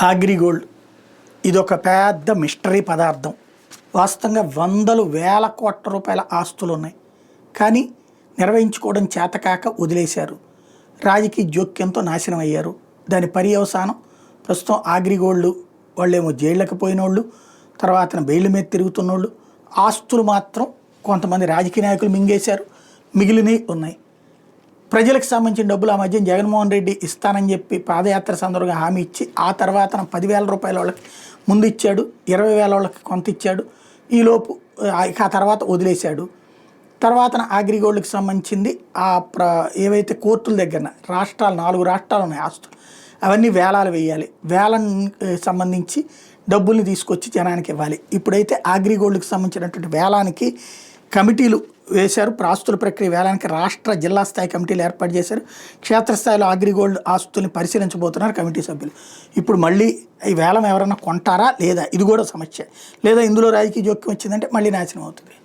అగ్రిగోల్డ్ ఇదొక పెద్ద మిస్టరీ పదార్థం. వాస్తవంగా వందలు వేల కోట్ల రూపాయల ఆస్తులు ఉన్నాయి, కానీ నిర్వహించుకోవడం చేతకాక వదిలేశారు. రాజకీయ జోక్యంతో నాశనం అయ్యారు. దాని పర్యవసానం ప్రస్తుతం అగ్రిగోల్డ్ వాళ్ళేమో జైళ్ళకి పోయినోళ్ళు, తర్వాత బెయిల్ మీద తిరుగుతున్నోళ్ళు, ఆస్తులు మాత్రం కొంతమంది రాజకీయ నాయకులు మింగేశారు, మిగిలినవి ఉన్నాయి. ప్రజలకు సంబంధించిన డబ్బులు ఆ మధ్య జగన్మోహన్ రెడ్డి ఇస్తానని చెప్పి పాదయాత్ర సందర్భంగా హామీ ఇచ్చి ఆ తర్వాత 10,000 రూపాయల వాళ్ళకి ముందు ఇచ్చాడు, 20,000 వాళ్ళకి కొంత ఇచ్చాడు. ఈలోపు ఆ తర్వాత వదిలేశాడు. తర్వాత అగ్రిగోల్డ్కి సంబంధించింది ఏవైతే కోర్టుల దగ్గర రాష్ట్రాలు 4 రాష్ట్రాలు ఉన్నాయి ఆస్తులు, అవన్నీ వేలాలు వేయాలి. వేలం సంబంధించి డబ్బుల్ని తీసుకొచ్చి జనానికి ఇవ్వాలి. ఇప్పుడైతే అగ్రిగోల్డ్కి సంబంధించినటువంటి వేలానికి కమిటీలు వేశారు. ఆస్తుల ప్రక్రియ వేలానికి రాష్ట్ర జిల్లా స్థాయి కమిటీలు ఏర్పాటు చేశారు. క్షేత్రస్థాయిలో అగ్రిగోల్డ్ ఆస్తుల్ని పరిశీలించబోతున్నారు కమిటీ సభ్యులు. ఇప్పుడు మళ్ళీ ఈ వేలం ఎవరైనా కొంటారా లేదా, ఇది కూడా సమస్య. లేదా ఇందులో రాజకీయ జోక్యం వచ్చిందంటే మళ్ళీ నాశనం అవుతుంది.